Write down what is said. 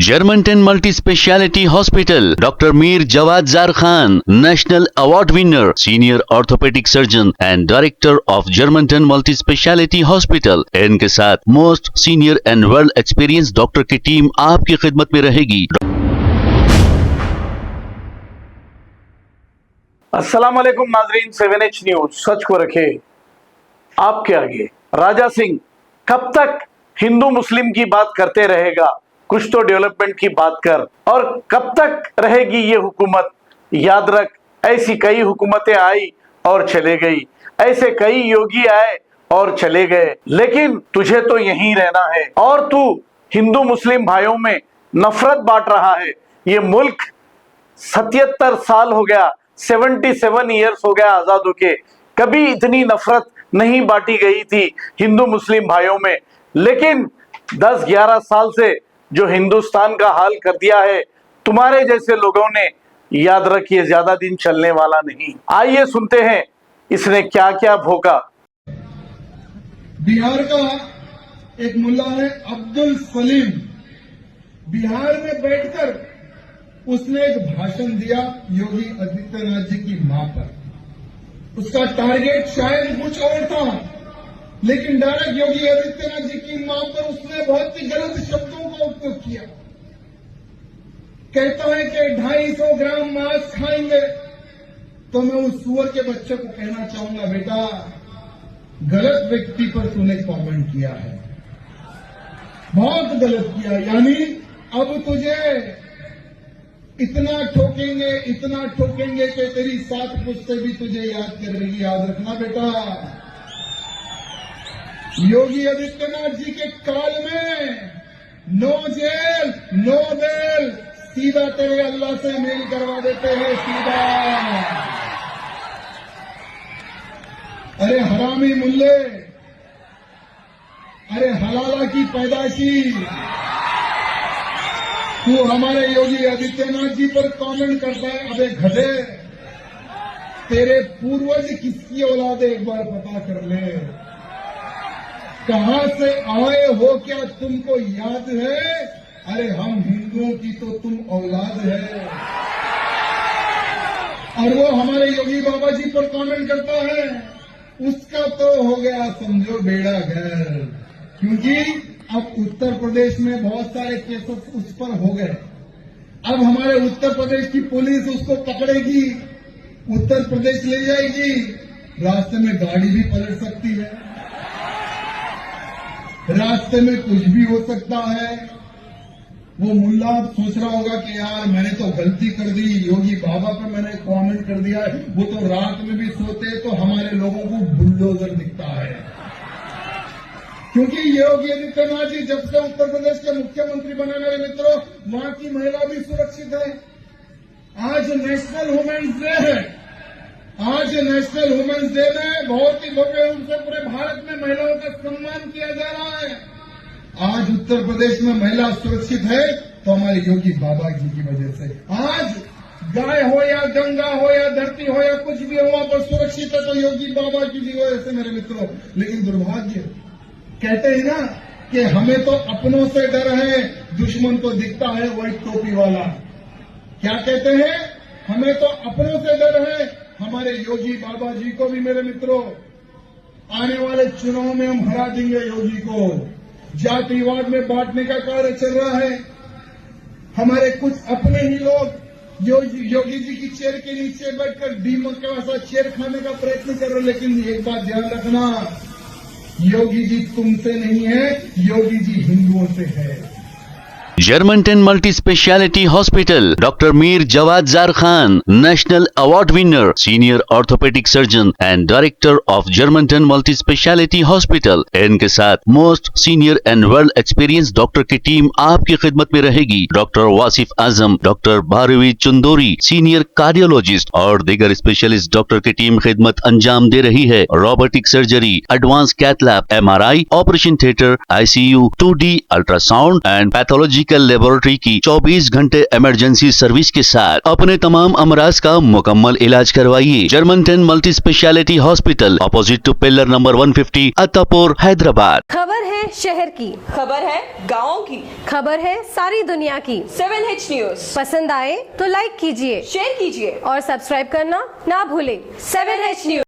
Germanton multi speciality hospital, doctor Mir Jawad Zar Khan, national award winner, senior orthopaedic surgeon and director of Germanton multi speciality hospital. इनके साथ most senior and world experience doctor की team आपकी खिदमत में रहेगी। अस्सलाम वालेकुम नाजरीन, 7H न्यूज सच को रखे आपके आगे। राजा सिंह कब तक हिंदू मुस्लिम की बात करते रहेगा? कुछ तो डेवलपमेंट की बात कर। और कब तक रहेगी ये हुकूमत? याद रख, ऐसी कई हुकूमतें आई और चले गई, ऐसे कई योगी आए और चले गए, लेकिन तुझे तो यहीं रहना है। और तू हिंदू मुस्लिम भाइयों में नफरत बांट रहा है। ये मुल्क 77 साल हो गया, 77 ईयर्स हो गया आजाद होके, कभी इतनी नफरत नहीं बांटी गई थी हिंदू मुस्लिम भाइयों में। लेकिन 10-11 साल से जो हिंदुस्तान का हाल कर दिया है तुम्हारे जैसे लोगों ने, याद रखिए ज्यादा दिन चलने वाला नहीं। आइए सुनते हैं इसने क्या क्या भोगा। बिहार का एक मुल्ला है अब्दुल सलीम, बिहार में बैठकर उसने एक भाषण दिया योगी आदित्यनाथ जी की मां पर। उसका टारगेट शायद कुछ और था, लेकिन डायरेक्ट योगी आदित्यनाथ जी की मां पर उसने बहुत ही गलत शब्दों का उपयोग किया। कहता है कि 250 ग्राम मांस खाएंगे। तो मैं उस सुअर के बच्चे को कहना चाहूंगा, बेटा गलत व्यक्ति पर तूने कमेंट किया है, बहुत गलत किया। यानी अब तुझे इतना ठोकेंगे कि तेरी 7 पुश्तें भी तुझे याद करेगी। याद रखना बेटा, योगी आदित्यनाथ जी के काल में नो जेल नो बेल, सीधा तेरे अल्लाह से मेल करवा देते हैं, सीधा। अरे हरामी मुल्ले, अरे हलाला की पैदाशी, तू हमारे योगी आदित्यनाथ जी पर कमेंट करता है। अबे गधे, तेरे पूर्वज किसकी औलाद है एक बार पता कर ले। कहां से आए हो क्या तुमको याद है? अरे हम हिंदुओं की तो तुम औलाद है। और वो हमारे योगी बाबा जी पर कमेंट करता है, उसका तो हो गया समझो बेड़ा गर्क। क्योंकि अब उत्तर प्रदेश में बहुत सारे केसेस उस पर हो गए। अब हमारे उत्तर प्रदेश की पुलिस उसको पकड़ेगी, उत्तर प्रदेश ले जाएगी, रास्ते में गाड़ी भी पलट सकती है, रास्ते में कुछ भी हो सकता है। वो मुल्ला अब सोच रहा होगा कि यार मैंने तो गलती कर दी, योगी बाबा पर मैंने कमेंट कर दिया। वो तो रात में भी सोते तो हमारे लोगों को बुलडोजर दिखता है। क्योंकि योगी आदित्यनाथ जी जब से उत्तर प्रदेश के मुख्यमंत्री बने मेरे मित्रों, वहां की महिला भी सुरक्षित है। आज नेशनल वुमेन्स डे है। आज नेशनल वुमेन्स डे में बहुत ही भव्य रूप से पूरे भारत में महिलाओं का सम्मान किया जा रहा है। आज उत्तर प्रदेश में महिला सुरक्षित है तो हमारे योगी बाबा जी की वजह से। आज गाय हो या गंगा हो या धरती हो या कुछ भी हो, वहां पर सुरक्षित है तो योगी बाबा की वजह से मेरे मित्रों। लेकिन दुर्भाग्य, कहते हैं ना कि हमें तो अपनों से डर है, दुश्मन को दिखता है व्हाइट टोपी वाला। क्या कहते हैं? हमें तो अपनों से डर है। हमारे योगी बाबा जी को भी मेरे मित्रों आने वाले चुनाव में हम हरा देंगे। योगी को जातिवाद में बांटने का कार्य चल रहा है। हमारे कुछ अपने ही लोग योगी जी की चेयर के नीचे बैठकर दीमक के वैसा चेयर खाने का प्रयत्न कर रहे हैं। लेकिन एक बात ध्यान रखना, योगी जी तुमसे नहीं है, योगी जी हिंदुओं से है। Germanton multi speciality hospital, doctor Mir Jawad Zar Khan, national award winner, senior orthopaedic surgeon and director of Germanton multi speciality hospital. इनके साथ most senior and world experience doctor की टीम आपकी खिदमत में रहेगी। Doctor Wasif Azam, doctor Bharvi Chandori, senior cardiologist और दीगर स्पेशलिस्ट डॉक्टर की टीम खिदमत अंजाम दे रही है। Robotic surgery, advance cath lab, MRI, operation theatre, ICU, 2D ultrasound and pathology laboratory की 24 घंटे इमरजेंसी सर्विस के साथ अपने तमाम अमराज का मुकम्मल इलाज करवाइए। Germanten multi speciality hospital, opposite to pillar number 150, Attapur, Hyderabad. खबर है है शहर की, खबर है गाँव की, खबर है सारी दुनिया की। 7H न्यूज पसंद आए तो लाइक कीजिए शेयर कीजिए और सब्सक्राइब करना ना भूलें। 7H news.